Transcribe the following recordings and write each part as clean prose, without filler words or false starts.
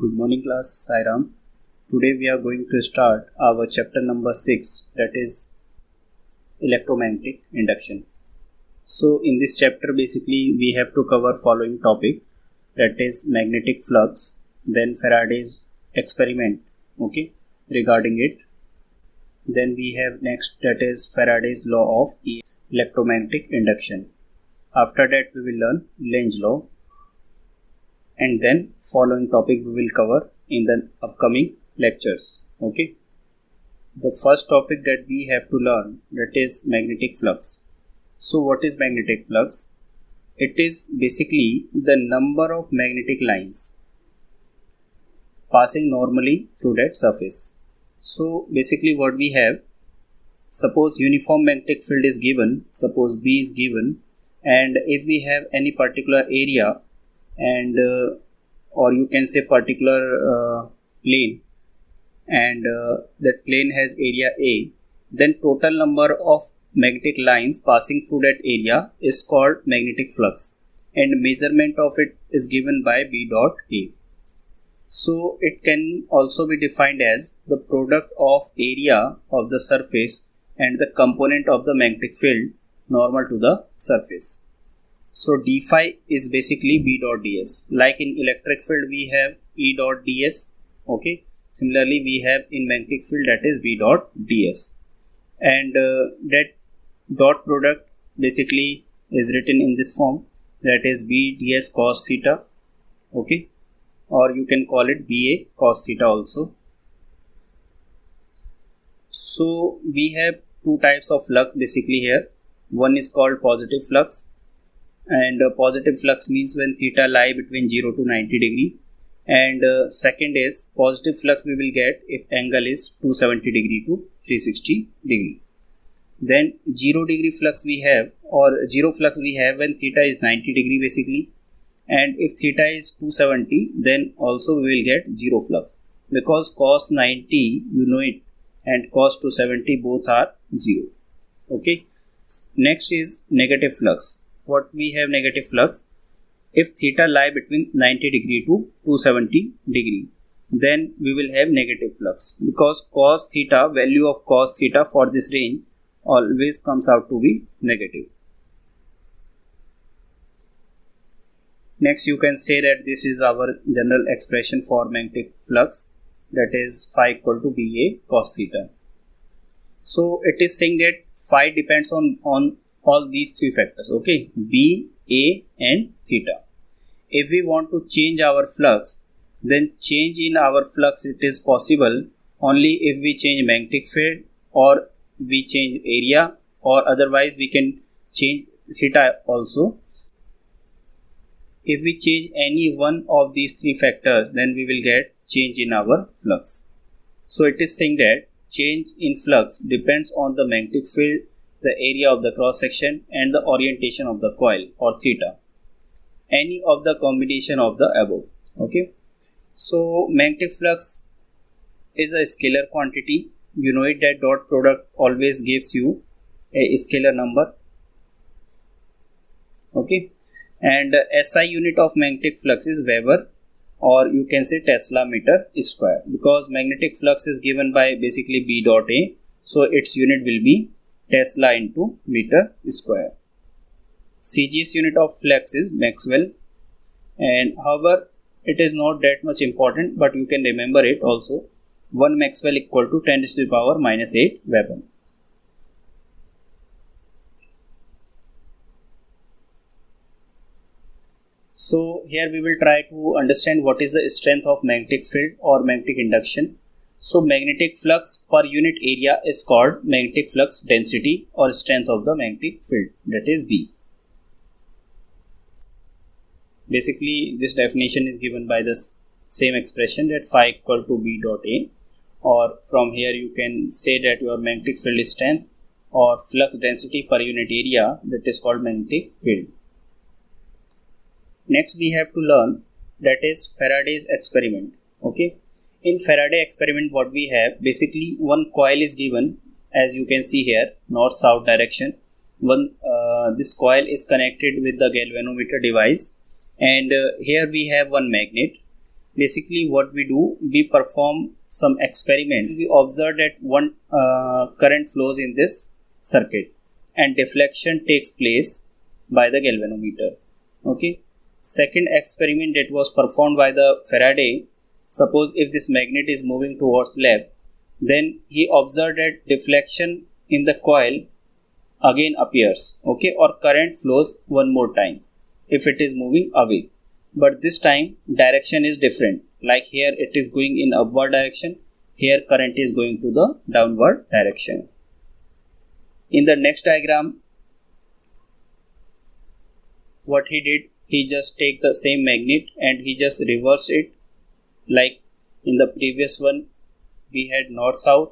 Good morning class, Sairam. Today we are going to start our chapter number 6, that is electromagnetic induction. So in this chapter basically we have to cover following topic, that is magnetic flux, then Faraday's experiment, regarding it. Then we have next, that is Faraday's law of electromagnetic induction. After that we will learn Lenz law. And then following topic we will cover in the upcoming lectures. The first topic that we have to learn, that is magnetic flux. So what is magnetic flux? It is basically the number of magnetic lines passing normally through that surface. So basically what we have, suppose uniform magnetic field is given, suppose B is given, and if we have any particular area and or you can say particular plane, and that plane has area A, then total number of magnetic lines passing through that area is called magnetic flux, and measurement of it is given by B dot A. So it can also be defined as the product of area of the surface and the component of the magnetic field normal to the surface. So d phi is basically B dot ds. Like in electric field we have E dot ds. Similarly we have in magnetic field, that is B dot ds. And that dot product basically is written in this form, that is B ds cos theta. Or you can call it BA cos theta also. So we have two types of flux basically here. One is called positive flux. And positive flux means when theta lie between 0 to 90 degree, and second is positive flux we will get if angle is 270 degree to 360 degree. Then 0 degree flux we have, or 0 flux we have when theta is 90 degree basically, and if theta is 270 then also we will get 0 flux, because cos 90 you know it and cos 270 both are 0. Next is negative flux. What we have negative flux, if theta lie between 90 degree to 270 degree, then we will have negative flux, because cos theta, value of cos theta for this range always comes out to be negative. Next you can say that this is our general expression for magnetic flux, that is phi equal to BA cos theta. So it is saying that phi depends on all these three factors, B, A and theta. If we want to change our flux, then change in our flux it is possible only if we change magnetic field or we change area, or otherwise we can change theta also. If we change any one of these three factors, then we will get change in our flux. So it is saying that change in flux depends on the magnetic field, the area of the cross section and the orientation of the coil or theta, any of the combination of the above. So magnetic flux is a scalar quantity. You know it that dot product always gives you a scalar number. And SI unit of magnetic flux is Weber, or you can say Tesla meter square, because magnetic flux is given by basically B dot A, so its unit will be Tesla into meter square. CGS unit of flux is Maxwell, and however it is not that much important, but you can remember it also. 1 Maxwell equal to 10 to the power minus 8 Weber. So here we will try to understand what is the strength of magnetic field or magnetic induction. So magnetic flux per unit area is called magnetic flux density or strength of the magnetic field, that is B. Basically this definition is given by the same expression, that phi equal to B dot A, or from here you can say that your magnetic field strength or flux density per unit area, that is called magnetic field. Next we have to learn, that is Faraday's experiment. In Faraday experiment what we have, basically one coil is given, as you can see here, north-south direction. This coil is connected with the galvanometer device, and here we have one magnet. basically what we do, we perform some experiment. We observe that one current flows in this circuit and deflection takes place by the galvanometer. Okay. Second experiment that was performed by the Faraday, suppose if this magnet is moving towards left, then he observed that deflection in the coil again appears, okay, or current flows one more time if it is moving away, but this time direction is different. Like here it is going in upward direction, here current is going to the downward direction. In the next diagram, what he did, he just take the same magnet and he just reverse it. Like in the previous one we had north south,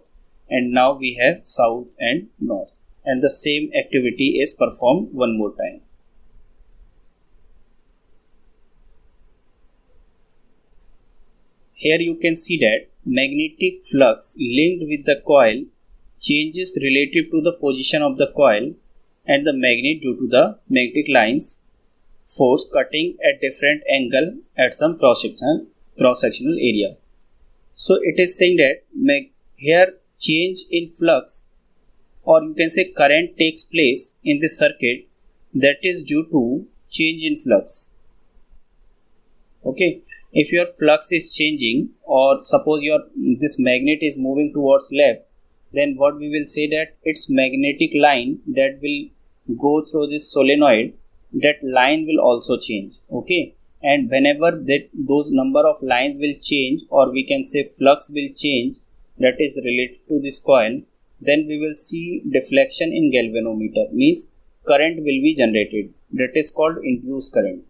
and now we have south and north, and the same activity is performed one more time. Here you can see that magnetic flux linked with the coil changes relative to the position of the coil and the magnet due to the magnetic lines force cutting at different angle at some cross-sectional area. So it is saying that here change in flux, or you can say current, takes place in this circuit that is due to change in flux. Okay, if your flux is changing, or suppose this magnet is moving towards left, then what we will say that its magnetic line that will go through this solenoid, that line will also change. Okay, and whenever those number of lines will change, or we can say flux will change, that is related to this coil, then we will see deflection in galvanometer, means current will be generated, that is called induced current.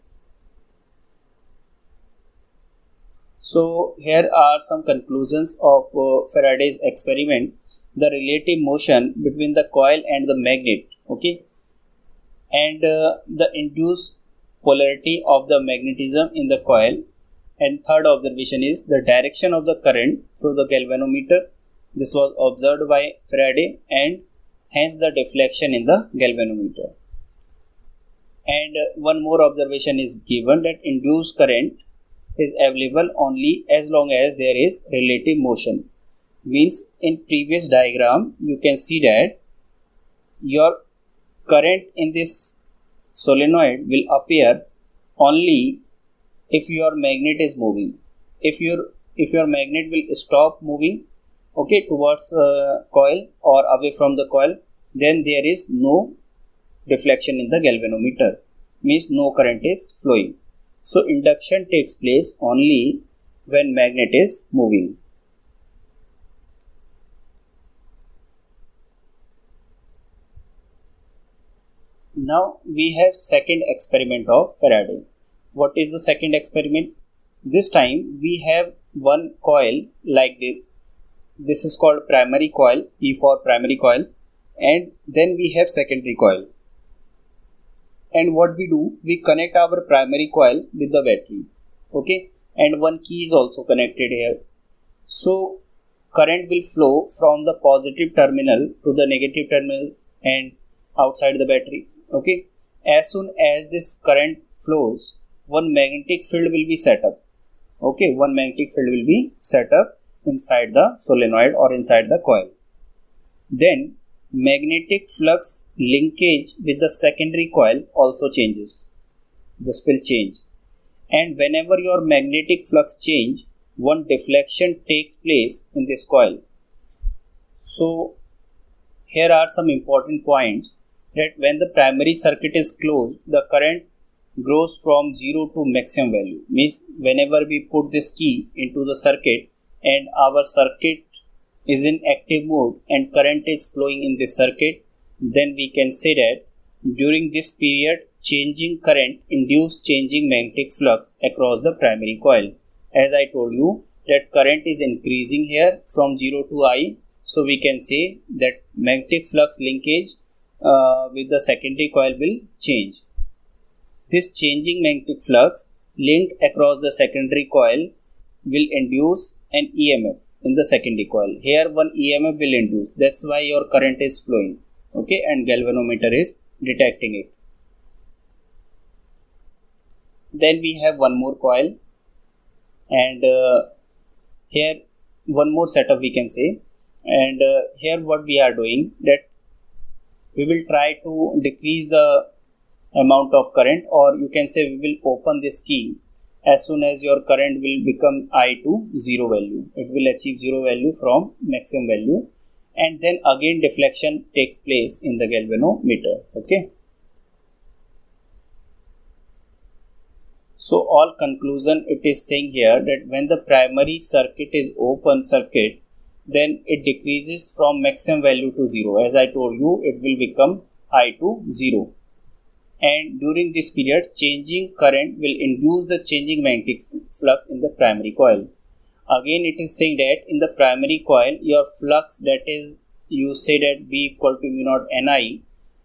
So here are some conclusions of Faraday's experiment. The relative motion between the coil and the magnet, okay, and the induced polarity of the magnetism in the coil. And third observation is the direction of the current through the galvanometer. This was observed by Faraday, and hence the deflection in the galvanometer. And one more observation is given, that induced current is available only as long as there is relative motion. Means in previous diagram you can see that your current in this solenoid will appear only if your magnet is moving. If your magnet will stop moving, okay, towards coil or away from the coil, then there is no deflection in the galvanometer, means no current is flowing. So induction takes place only when magnet is moving. Now we have second experiment of Faraday. What is the second experiment? This time we have one coil like this. This is called primary coil, P for primary coil, and then we have secondary coil. And what we do, we connect our primary coil with the battery, okay, and one key is also connected here. So current will flow from the positive terminal to the negative terminal and outside the battery, okay. As soon as this current flows, one magnetic field will be set up, okay, one magnetic field will be set up inside the solenoid or inside the coil. Then magnetic flux linkage with the secondary coil also changes. This will change, and whenever your magnetic flux change, one deflection takes place in this coil. So here are some important points, that when the primary circuit is closed, the current grows from 0 to maximum value. Means whenever we put this key into the circuit and our circuit is in active mode and current is flowing in this circuit, then we can say that during this period changing current induces changing magnetic flux across the primary coil. As I told you that current is increasing here from 0 to I, so we can say that magnetic flux linkage with the secondary coil will change. This changing magnetic flux linked across the secondary coil will induce an EMF in the secondary coil. Here one EMF will induce, that's why your current is flowing, okay, and galvanometer is detecting it. Then we have one more coil, and here one more setup we can say. And here what we are doing, that we will try to decrease the amount of current, or you can say we will open this key as soon as your current will become I to 0 value. It will achieve 0 value from maximum value, and then again deflection takes place in the galvanometer. Okay. So all conclusion, it is saying here that when the primary circuit is open circuit, then it decreases from maximum value to 0. As I told you, it will become I to 0. And during this period, changing current will induce the changing magnetic flux in the primary coil. Again, it is saying that in the primary coil, your flux, that is, you say that B equal to mu naught Ni,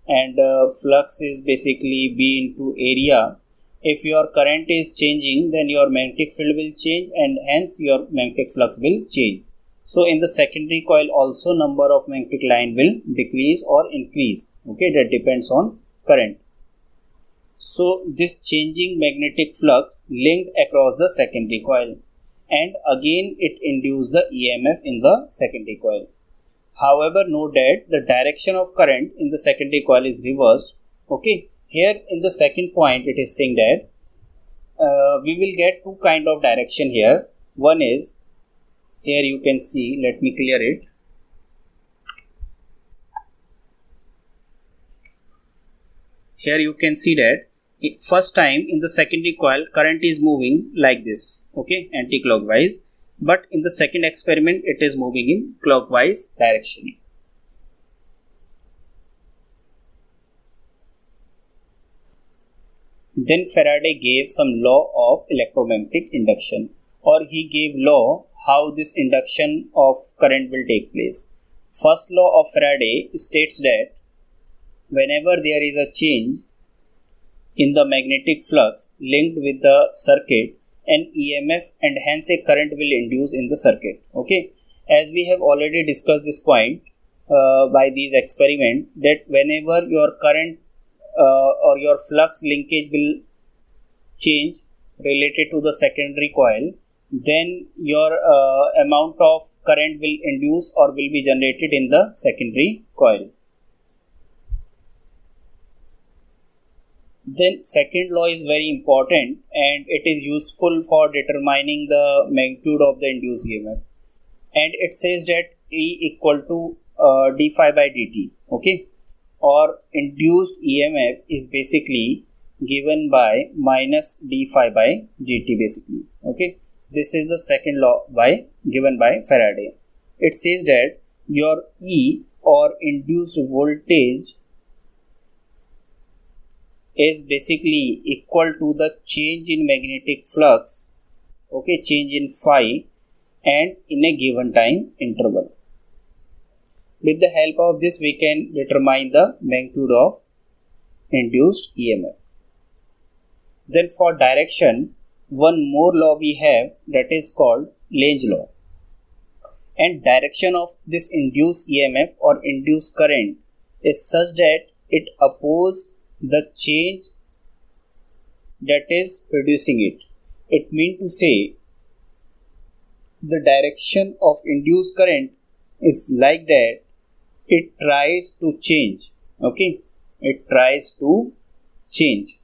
and flux is basically B into area. If your current is changing, then your magnetic field will change, and hence your magnetic flux will change. So in the secondary coil also, number of magnetic line will decrease or increase. Okay, that depends on current. So this changing magnetic flux linked across the secondary coil, and again it induces the EMF in the secondary coil. However, note that the direction of current in the secondary coil is reversed. Okay, here in the second point it is saying that we will get two kind of direction here. One is, here you can see, let me clear it. Here you can see that first time in the secondary coil current is moving like this, okay, anti-clockwise, but in the second experiment it is moving in clockwise direction. Then Faraday gave some law of electromagnetic induction, or he gave law how this induction of current will take place. First law of Faraday states that whenever there is a change in the magnetic flux linked with the circuit, an EMF and hence a current will induce in the circuit. Okay, as we have already discussed this point by these experiments, that whenever your current or your flux linkage will change related to the secondary coil, then your amount of current will induce or will be generated in the secondary coil. Then second law is very important, and it is useful for determining the magnitude of the induced EMF, and it says that E equal to d phi by dt. Okay, or induced EMF is basically given by minus d phi by dt basically. Okay, this is the second law given by Faraday. It says that your E, or induced voltage, is basically equal to the change in magnetic flux, okay, change in phi, and in a given time interval. With the help of this, we can determine the magnitude of induced EMF. Then for direction, one more law we have, that is called Lenz law. And direction of this induced EMF or induced current is such that it opposes the change that is producing it. It means to say, the direction of induced current is like that it tries to change. Okay, it tries to change,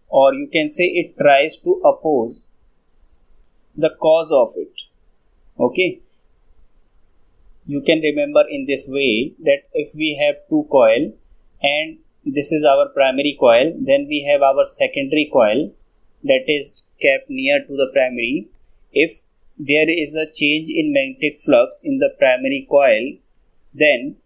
or you can say it tries to oppose the cause of it. Okay, you can remember in this way that if we have two coil and this is our primary coil, then we have our secondary coil that is kept near to the primary. If there is a change in magnetic flux in the primary coil, then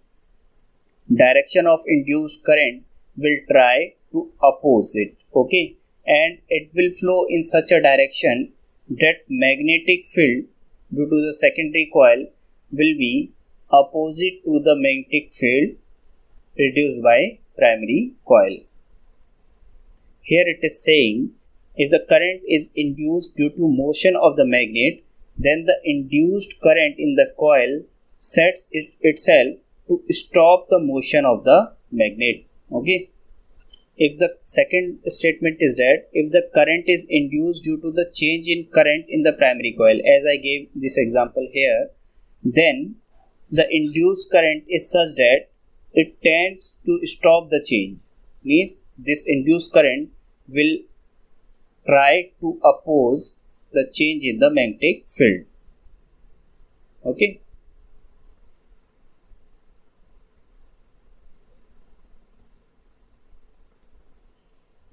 direction of induced current will try to oppose it. Okay, and it will flow in such a direction that magnetic field due to the secondary coil will be opposite to the magnetic field produced by primary coil. Here it is saying, if the current is induced due to motion of the magnet, then the induced current in the coil sets itself to stop the motion of the magnet. Okay, If the second statement is that if the current is induced due to the change in current in the primary coil, as I gave this example here, then the induced current is such that it tends to stop the change. Means this induced current will try to oppose the change in the magnetic field. Okay.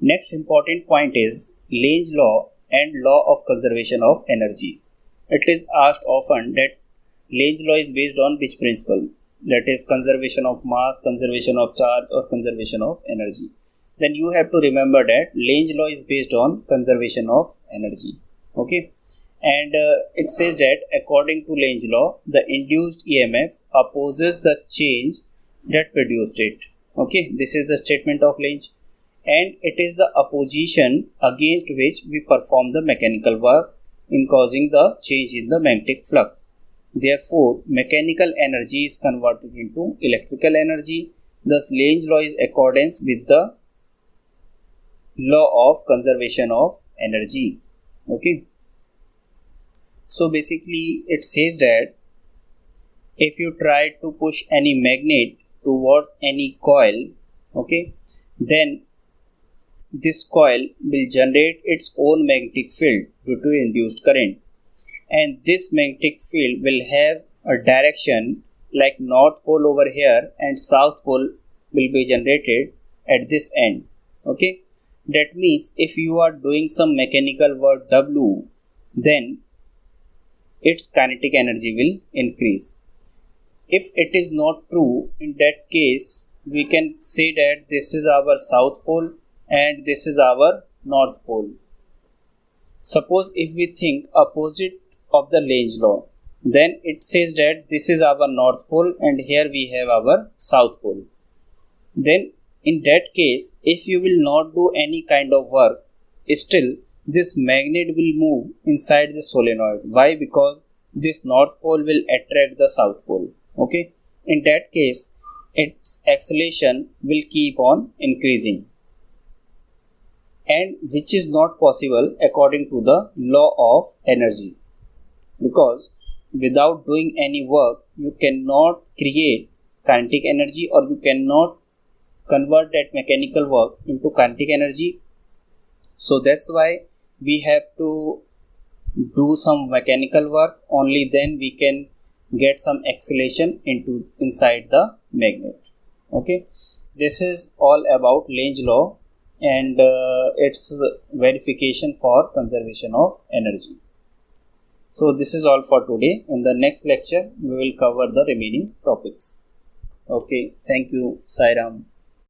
Next important point is Lenz law and law of conservation of energy. It is asked often that Lenz law is based on which principle? That is conservation of mass, conservation of charge, or conservation of energy. Then you have to remember that Lenz law is based on conservation of energy. Okay. And it says that according to Lenz law, the induced EMF opposes the change that produced it. Okay. This is the statement of Lenz. And it is the opposition against which we perform the mechanical work in causing the change in the magnetic flux. Therefore, mechanical energy is converted into electrical energy. Thus, Lenz law is accordance with the law of conservation of energy. Okay. So basically, it says that if you try to push any magnet towards any coil, okay, then this coil will generate its own magnetic field due to induced current, and this magnetic field will have a direction like north pole over here and south pole will be generated at this end. Okay, that means if you are doing some mechanical work W, then its kinetic energy will increase. If it is not true, in that case we can say that this is our south pole and this is our north pole. Suppose if we think opposite of the Lenz law, then it says that this is our north pole and here we have our south pole. Then in that case, if you will not do any kind of work, still this magnet will move inside the solenoid. Why? Because this north pole will attract the south pole. Okay. In that case, its acceleration will keep on increasing, and which is not possible according to the law of energy, because without doing any work you cannot create kinetic energy, or you cannot convert that mechanical work into kinetic energy. So that's why we have to do some mechanical work, only then we can get some acceleration inside the magnet. Okay, this is all about Lenz law and its verification for conservation of energy. So this is all for today. In the next lecture we will cover the remaining topics. Okay, thank you. Sai Ram.